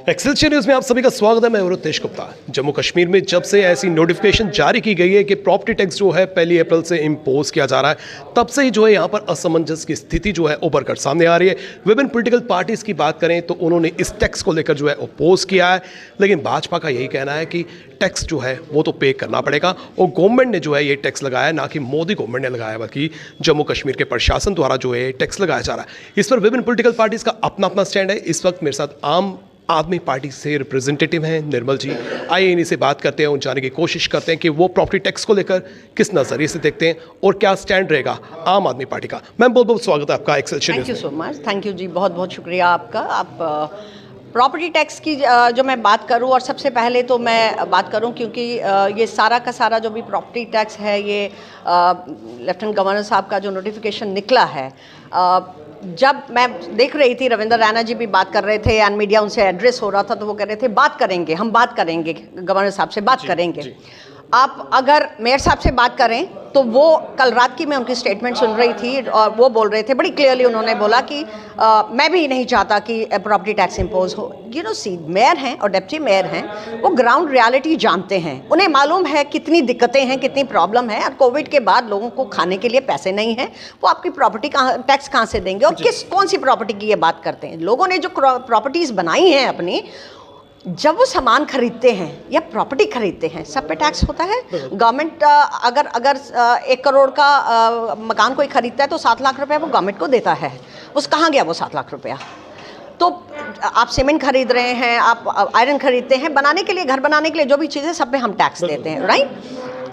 Excelsior news में आप सभी का स्वागत है। मैं रुतेश गुप्ता। जम्मू कश्मीर में जब से ऐसी नोटिफिकेशन जारी की गई है कि प्रॉपर्टी टैक्स जो है 1 अप्रैल से इम्पोज किया जा रहा है, तब से ही जो है यहाँ पर असमंजस की स्थिति जो है उभर कर सामने आ रही है। विभिन्न पॉलिटिकल पार्टीज की बात करें तो उन्होंने इस टैक्स को लेकर जो है अपोज किया है, लेकिन भाजपा का यही कहना है कि टैक्स जो है वो तो पे करना पड़ेगा और गवर्नमेंट ने जो है ये टैक्स लगाया है, ना कि मोदी गवर्नमेंट ने लगाया, बल्कि जम्मू कश्मीर के प्रशासन द्वारा जो है टैक्स लगाया जा रहा है। इस पर विभिन्न पॉलिटिकल पार्टीज का अपना अपना स्टैंड है। इस वक्त मेरे साथ आम आदमी पार्टी से रिप्रेजेंटेटिव हैं निर्मल जी। आइए इन्हीं से बात करते हैं और जानने की कोशिश करते हैं कि वो प्रॉपर्टी टैक्स को लेकर किस नज़रिए से देखते हैं और क्या स्टैंड रहेगा आम आदमी पार्टी का। मैम बहुत बहुत स्वागत है आपका एक्सेलशियर न्यूज़ में। Thank you so much. Thank you ji, बहुत बहुत शुक्रिया आपका। आप प्रॉपर्टी टैक्स की जो मैं बात करूं, और सबसे पहले तो मैं बात करूं क्योंकि ये सारा का सारा जो भी प्रॉपर्टी टैक्स है, ये लेफ्टिनेंट गवर्नर साहब का जो नोटिफिकेशन निकला है, जब मैं देख रही थी रविंद्र रैना जी भी बात कर रहे थे एंड मीडिया उनसे एड्रेस हो रहा था, तो वो कह रहे थे बात करेंगे, हम बात करेंगे, गवर्नर साहब से बात करेंगे। आप अगर मेयर साहब से बात करें तो वो कल रात की मैं उनकी स्टेटमेंट सुन रही थी और वो बोल रहे थे, बड़ी क्लियरली उन्होंने बोला कि मैं भी नहीं चाहता कि प्रॉपर्टी टैक्स इम्पोज हो। सी मेयर हैं और डिप्टी मेयर हैं, वो ग्राउंड रियलिटी जानते हैं, उन्हें मालूम है कितनी दिक्कतें हैं, कितनी प्रॉब्लम है। और कोविड के बाद लोगों को खाने के लिए पैसे नहीं हैं, वो आपकी प्रॉपर्टी टैक्स कहाँ से देंगे और कौन सी प्रॉपर्टी की ये बात करते हैं। लोगों ने जो प्रॉपर्टीज़ बनाई हैं अपनी, जब वो सामान खरीदते हैं या प्रॉपर्टी खरीदते हैं, सब पे टैक्स होता है। गवर्नमेंट अगर 1 करोड़ का मकान कोई खरीदता है तो 7 लाख रुपया वो गवर्नमेंट को देता है। उस कहाँ गया वो 7 लाख रुपया? तो आप सीमेंट खरीद रहे हैं, आप आयरन खरीदते हैं, बनाने के लिए, घर बनाने के लिए जो भी चीज़ें, सब पे हम टैक्स देते हैं, राइट।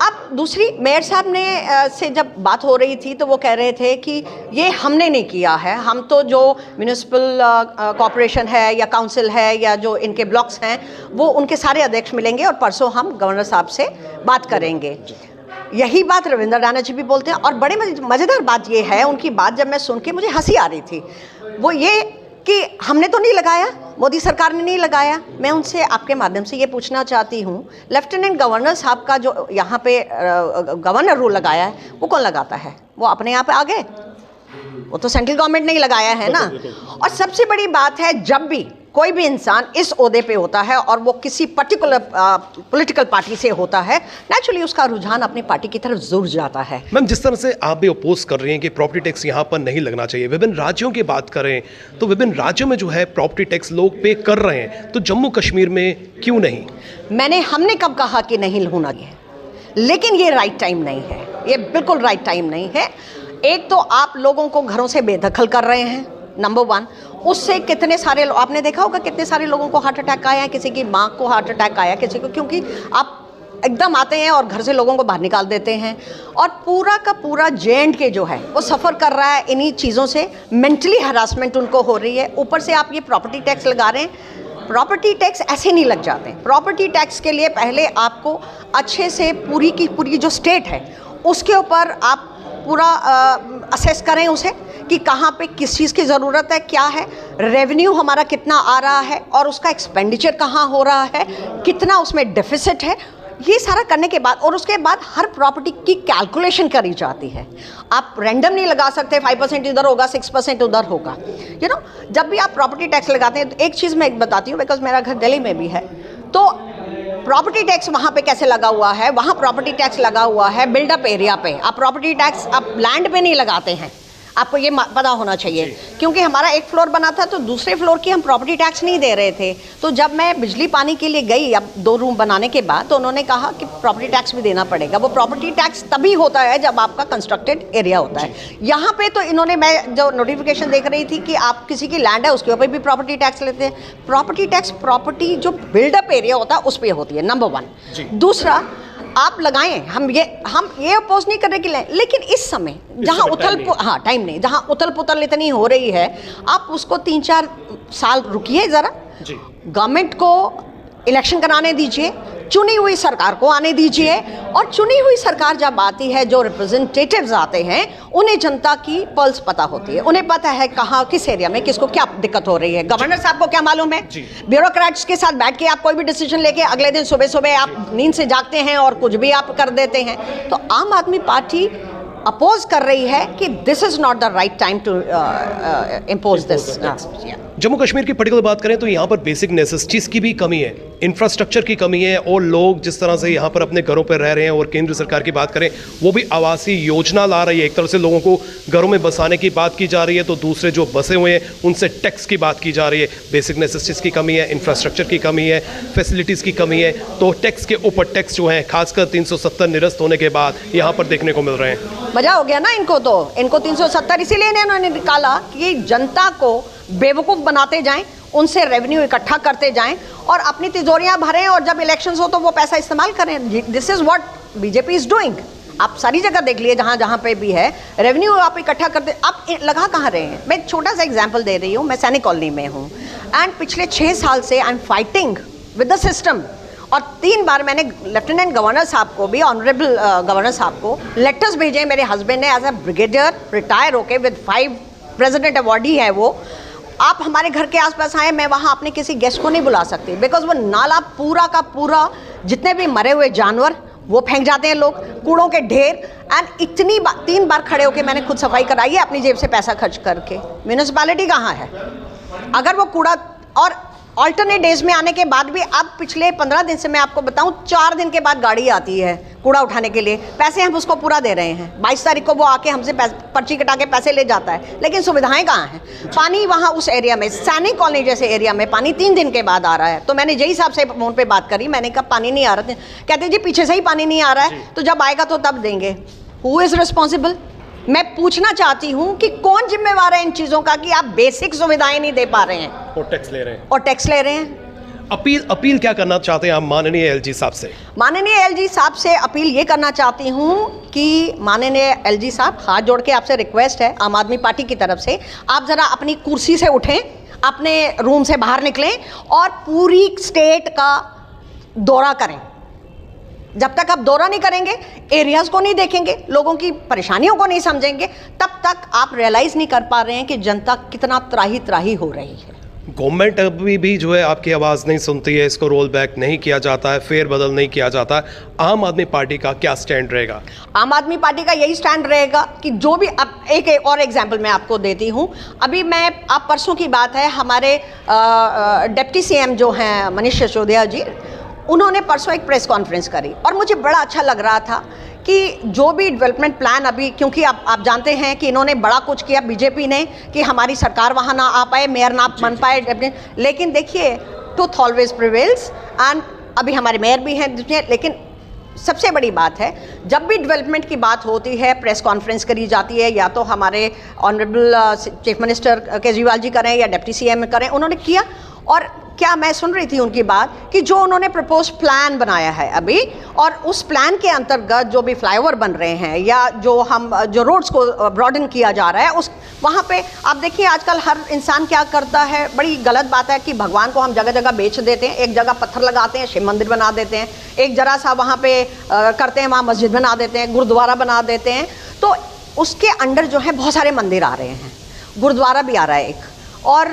अब दूसरी, मेयर साहब ने से जब बात हो रही थी तो वो कह रहे थे कि ये हमने नहीं किया है, हम तो जो म्यूनिसिपल कॉर्पोरेशन है या काउंसिल है या जो इनके ब्लॉक्स हैं, वो उनके सारे अध्यक्ष मिलेंगे और परसों हम गवर्नर साहब से बात करेंगे। यही बात रविंद्र रैना जी भी बोलते हैं। और बड़े मज़ेदार बात ये है, उनकी बात जब मैं सुन के मुझे हंसी आ रही थी, वो ये कि हमने तो नहीं लगाया, मोदी सरकार ने नहीं लगाया। मैं उनसे आपके माध्यम से ये पूछना चाहती हूँ, लेफ्टिनेंट गवर्नर साहब का जो यहाँ पे गवर्नर रूल लगाया है, वो कौन लगाता है? वो अपने यहाँ पे आ गए? वो तो सेंट्रल गवर्नमेंट ने ही लगाया है ना। और सबसे बड़ी बात है, जब भी कोई भी इंसान इस ओहदे पे होता है और वो किसी पर्टिकुलर पॉलिटिकल पार्टी से होता है, नेचुरली उसका रुझान अपनी पार्टी की तरफ जरूर जाता है। मैम, जिस तरह से आप भी अपोज कर रही हैं कि प्रॉपर्टी टैक्स यहाँ पर नहीं लगना चाहिए, विभिन्न राज्यों की बात करें तो विभिन्न राज्यों में जो है प्रॉपर्टी टैक्स लोग पे कर रहे हैं, तो जम्मू कश्मीर में क्यों नहीं? हमने कब कहा कि नहीं होना है? लेकिन ये राइट टाइम नहीं है, ये बिल्कुल राइट टाइम नहीं है। एक तो आप लोगों को घरों से बेदखल कर रहे हैं, नंबर 1। उससे कितने सारे आपने देखा होगा कितने सारे लोगों को हार्ट अटैक आया है, किसी की माँ को हार्ट अटैक आया, किसी को, क्योंकि आप एकदम आते हैं और घर से लोगों को बाहर निकाल देते हैं। और पूरा का पूरा J&K जो है वो सफ़र कर रहा है इन्हीं चीज़ों से, मेंटली हरासमेंट उनको हो रही है। ऊपर से आप ये प्रॉपर्टी टैक्स लगा रहे हैं। प्रॉपर्टी टैक्स ऐसे नहीं लग जाते। प्रॉपर्टी टैक्स के लिए पहले आपको अच्छे से पूरी की पूरी जो स्टेट है उसके ऊपर आप पूरा असेस करें उसे कि कहाँ पे किस चीज़ की ज़रूरत है, क्या है, रेवेन्यू हमारा कितना आ रहा है और उसका एक्सपेंडिचर कहाँ हो रहा है, कितना उसमें डेफिसिट है। ये सारा करने के बाद, और उसके बाद हर प्रॉपर्टी की कैलकुलेशन करी जाती है। आप रैंडम नहीं लगा सकते 5% इधर होगा 6% उधर होगा। जब भी आप प्रॉपर्टी टैक्स लगाते हैं तो एक चीज़ मैं बताती हूँ, बिकॉज मेरा घर दिल्ली में भी है, तो प्रॉपर्टी टैक्स वहाँ पे कैसे लगा हुआ है? वहाँ प्रॉपर्टी टैक्स लगा हुआ है बिल्डअप एरिया पे। आप प्रॉपर्टी टैक्स आप लैंड पे नहीं लगाते हैं, आपको ये पता होना चाहिए। क्योंकि हमारा एक फ्लोर बना था तो दूसरे फ्लोर की हम प्रॉपर्टी टैक्स नहीं दे रहे थे। तो जब मैं बिजली पानी के लिए गई, अब 2 रूम बनाने के बाद, तो उन्होंने कहा कि प्रॉपर्टी टैक्स भी देना पड़ेगा। वो प्रॉपर्टी टैक्स तभी होता है जब आपका कंस्ट्रक्टेड एरिया होता है। यहाँ पे तो इन्होंने, मैं जो नोटिफिकेशन देख रही थी कि आप किसी की लैंड है उसके ऊपर भी प्रॉपर्टी टैक्स लेते हैं। प्रॉपर्टी टैक्स प्रॉपर्टी जो बिल्डअप एरिया होता है उस पर होती है, नंबर 1। दूसरा, आप लगाएं, हम ये अपोज नहीं करने के लिए, लेकिन इस समय जहाँ टाइम नहीं, जहाँ उथल पुथल इतनी हो रही है, आप उसको 3-4 साल रुकिए ज़रा, गवर्नमेंट को इलेक्शन कराने दीजिए, चुनी हुई सरकार को आने दीजिए। और चुनी हुई सरकार जब आती है, जो रिप्रेजेंटेटिव्स आते हैं, उन्हें जनता की पल्स पता होती है, उन्हें पता है कहाँ किस एरिया में किसको क्या दिक्कत हो रही है। गवर्नर साहब को क्या मालूम है? ब्यूरोक्रेट्स के साथ बैठ के आप कोई भी डिसीजन लेके अगले दिन सुबह सुबह आप नींद से जागते हैं और कुछ भी आप कर देते हैं। तो आम आदमी पार्टी अपोज कर रही है कि this is not the right time to impose this. Jammu Kashmir की पर्टिकुलर बात करें तो यहाँ पर बेसिक नेसेसिटीज़ की भी कमी है, इंफ्रास्ट्रक्चर की कमी है, और लोग जिस तरह से यहाँ पर अपने घरों पर रह रहे हैं, और केंद्र सरकार की बात करें वो भी आवासीय योजना ला रही है। एक तरह से लोगों को घरों में बसाने की बात की जा रही है, तो दूसरे जो बसे हुए हैं उनसे टैक्स की बात की जा रही है। बेसिक नेसेसिटीज़ की कमी है, इंफ्रास्ट्रक्चर की कमी है, फैसिलिटीज़ की कमी है, तो टैक्स के ऊपर टैक्स जो है खासकर 370 निरस्त होने के बाद यहाँ पर देखने को मिल रहे हैं। मजा हो गया ना इनको, तो इनको 370 इसीलिए इन्होंने निकाला कि जनता को बेवकूफ़ बनाते जाएं, उनसे रेवेन्यू इकट्ठा करते जाएं और अपनी तिजोरियां भरें, और जब इलेक्शंस हो तो वो पैसा इस्तेमाल करें। This is what BJP is doing. आप सारी जगह देख लिए, जहाँ जहाँ पे भी है रेवेन्यू आप इकट्ठा करते, आप लगा कहाँ रहे हैं। मैं एक छोटा सा एग्जाम्पल दे रही हूँ। मैं सैनिक कॉलोनी में हूँ एंड पिछले 6 साल से I am fighting with the system, और 3 बार मैंने लेफ्टिनेंट गवर्नर साहब को भी, ऑनरेबल गवर्नर साहब को लेटर्स भेजे। मेरे हस्बैंड ने एज अ ब्रिगेडियर रिटायर होके विद 5 प्रेसिडेंट अवार्डी है वो, आप हमारे घर के आसपास आए, मैं वहाँ अपने किसी गेस्ट को नहीं बुला सकती, बिकॉज वो नाला पूरा का पूरा, जितने भी मरे हुए जानवर वो फेंक जाते हैं लोग, कूड़ों के ढेर। एंड इतनी 3 बार खड़े होके मैंने खुद सफाई कराई है अपनी जेब से पैसा खर्च करके। म्यूनिसिपैलिटी कहाँ है? अगर वो कूड़ा, और ऑल्टरनेट डेज में आने के बाद भी, अब पिछले 15 दिन से मैं आपको बताऊं 4 दिन के बाद गाड़ी आती है कूड़ा उठाने के लिए, पैसे हम उसको पूरा दे रहे हैं। 22 तारीख को वो आके हमसे पर्ची कटा के पैसे ले जाता है, लेकिन सुविधाएं कहाँ हैं? पानी वहाँ उस एरिया में, सैनिक कॉलोनी जैसे एरिया में पानी 3 दिन के बाद आ रहा है। तो मैंने जय साहब से फोन पे बात करी, मैंने कहा पानी नहीं आ रहा, कहते जी पीछे से ही पानी नहीं आ रहा है, तो जब आएगा तो तब देंगे। Who is responsible? मैं पूछना चाहती हूँ कि कौन जिम्मेवार है इन चीज़ों का कि आप बेसिक सुविधाएं नहीं दे पा रहे हैं और टैक्स ले रहे हैं, और टैक्स ले रहे हैं। अपील क्या करना चाहते हैं आप माननीय एलजी साहब से? माननीय एलजी साहब से अपील ये करना चाहती हूँ कि माननीय एलजी साहब, हाथ जोड़ के आपसे रिक्वेस्ट है आम आदमी पार्टी की तरफ से, आप ज़रा अपनी कुर्सी से उठें, अपने रूम से बाहर निकलें और पूरी स्टेट का दौरा करें। जब तक आप दौरा नहीं करेंगे, एरियाज को नहीं देखेंगे, लोगों की परेशानियों को नहीं समझेंगे, तब तक आप रियलाइज़ नहीं कर पा रहे हैं कि जनता कितना त्राही त्राही हो रही है। गवर्नमेंट अभी भी जो है आपकी आवाज़ नहीं सुनती है, इसको रोल बैक नहीं किया जाता है, फेरबदल नहीं किया जाता। आम आदमी पार्टी का क्या स्टैंड रहेगा? आम आदमी पार्टी का यही स्टैंड रहेगा कि जो भी, अब एक और एग्जांपल मैं आपको देती हूँ। अभी आप परसों की बात है, हमारे डिप्टी सीएम जो हैं मनीष सिसोदिया जी, उन्होंने परसों एक प्रेस कॉन्फ्रेंस करी और मुझे बड़ा अच्छा लग रहा था कि जो भी डेवलपमेंट प्लान अभी, क्योंकि आप जानते हैं कि इन्होंने बड़ा कुछ किया बीजेपी ने कि हमारी सरकार वहाँ ना आ पाए, मेयर ना बन पाए, लेकिन देखिए ट्रूथ ऑलवेज प्रिवेल्स, एंड अभी हमारे मेयर भी हैं, लेकिन सबसे बड़ी बात है जब भी डेवलपमेंट की बात होती है प्रेस कॉन्फ्रेंस करी जाती है, या तो हमारे honourable chief minister Kejriwal ji करें या डिप्टी सीएम करें, उन्होंने किया। और क्या मैं सुन रही थी उनकी बात कि जो उन्होंने प्रपोज प्लान बनाया है अभी, और उस प्लान के अंतर्गत जो भी फ्लाईओवर बन रहे हैं या जो रोड्स को ब्रॉडन किया जा रहा है, उस वहाँ पे आप देखिए आजकल हर इंसान क्या करता है, बड़ी गलत बात है कि भगवान को हम जगह जगह बेच देते हैं। एक जगह पत्थर लगाते हैं, शिव मंदिर बना देते हैं, एक जरा सा वहाँ पे करते हैं, वहाँ मस्जिद बना देते हैं, गुरुद्वारा बना देते हैं। तो उसके अंडर जो है बहुत सारे मंदिर आ रहे हैं, गुरुद्वारा भी आ रहा है एक, और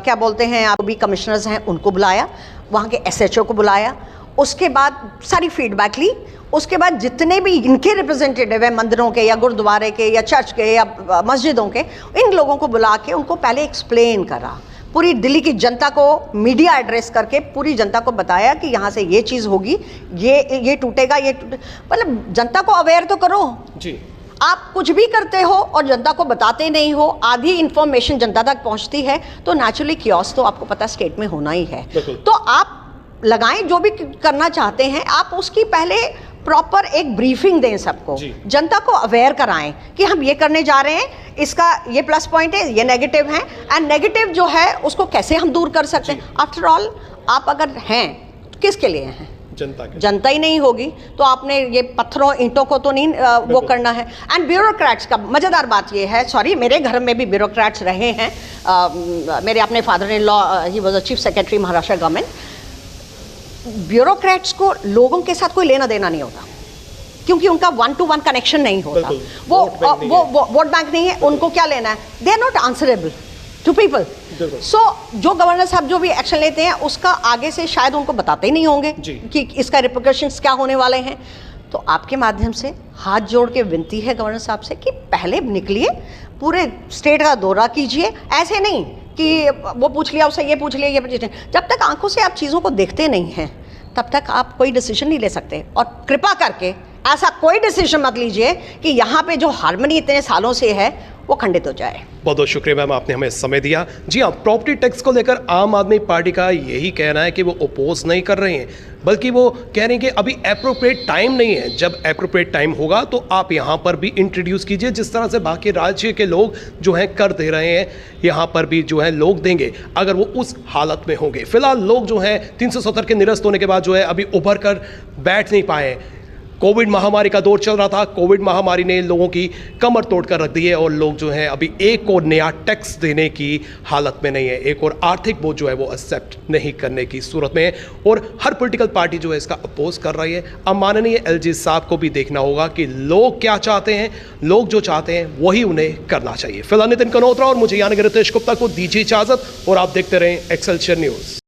क्या बोलते हैं, आप भी कमिश्नर्स हैं उनको बुलाया, वहाँ के एसएचओ को बुलाया, उसके बाद सारी फीडबैक ली, उसके बाद जितने भी इनके रिप्रेजेंटेटिव हैं मंदिरों के या गुरुद्वारे के या चर्च के या मस्जिदों के, इन लोगों को बुला के उनको पहले एक्सप्लेन करा, पूरी दिल्ली की जनता को मीडिया एड्रेस करके पूरी जनता को बताया कि यहाँ से ये चीज़ होगी, ये टूटेगा, मतलब जनता को अवेयर तो करो जी। आप कुछ भी करते हो और जनता को बताते नहीं हो, आधी इंफॉर्मेशन जनता तक पहुंचती है, तो नेचुरली कियोस्क तो आपको पता स्टेट में होना ही है। तो आप लगाएं, जो भी करना चाहते हैं आप उसकी पहले प्रॉपर एक ब्रीफिंग दें सबको, जनता को अवेयर कराएं कि हम ये करने जा रहे हैं, इसका ये प्लस पॉइंट है, ये नेगेटिव है, एंड नेगेटिव जो है उसको कैसे हम दूर कर सकते हैं। आफ्टर ऑल आप अगर हैं तो किसके लिए हैं? जनता ही नहीं होगी तो आपने ये पत्थरों ईंटों को तो नहीं वो करना है। एंड ब्यूरोक्रेट्स का मज़ेदार बात ये है, सॉरी मेरे घर में भी ब्यूरोक्रेट्स रहे हैं, मेरे अपने father in law he was a chief secretary Maharashtra government. Bureaucrats को लोगों के साथ कोई लेना देना नहीं होता, क्योंकि उनका 1-to-1 कनेक्शन नहीं होता, वो वोट बैंक नहीं है, उनको क्या लेना है, they are not answerable to people. So जो गवर्नर साहब जो भी एक्शन लेते हैं उसका आगे से शायद उनको बताते ही नहीं होंगे कि इसका रिपरकशंस क्या होने वाले हैं। तो आपके माध्यम से हाथ जोड़ के विनती है गवर्नर साहब से कि पहले निकलिए, पूरे स्टेट का दौरा कीजिए। ऐसे नहीं कि वो पूछ लिया, उससे ये पूछ लिया, ये पूछ लिया। जब तक आंखों से आप चीज़ों को देखते नहीं हैं तब तक आप कोई डिसीजन नहीं ले सकते। और कृपा करके ऐसा कोई डिसीजन मत लीजिए कि यहाँ पे जो हार्मनी इतने सालों से है वो खंडित हो जाए। बहुत बहुत शुक्रिया मैम, आपने हमें समय दिया। जी हाँ, प्रॉपर्टी टैक्स को लेकर आम आदमी पार्टी का यही कहना है कि वो अपोज नहीं कर रहे हैं, बल्कि वो कह रहे हैं कि अभी एप्रोप्रिएट टाइम नहीं है। जब एप्रोप्रिएट टाइम होगा तो आप यहाँ पर भी इंट्रोड्यूस कीजिए, जिस तरह से बाकी राज्य के लोग जो हैं कर दे रहे हैं, यहाँ पर भी जो है लोग देंगे, अगर वो उस हालत में होंगे। फिलहाल लोग जो हैं 370 के निरस्त होने के बाद जो है अभी उभर कर बैठ नहीं पाए। कोविड महामारी का दौर चल रहा था, कोविड महामारी ने लोगों की कमर तोड़ कर रख दी है और लोग जो हैं अभी एक और नया टैक्स देने की हालत में नहीं है, एक और आर्थिक बोझ जो है वो एक्सेप्ट नहीं करने की सूरत में है। और हर पॉलिटिकल पार्टी जो है इसका अपोज कर रही है। अब माननीय एलजी साहब को भी देखना होगा कि लोग क्या चाहते हैं, लोग जो चाहते हैं वही उन्हें करना चाहिए। फिलहाल नितिन कनोत्रा और मुझे यानी रितेश गुप्ता को दीजिए इजाजत और आप देखते रहें एक्सेलशियर न्यूज़।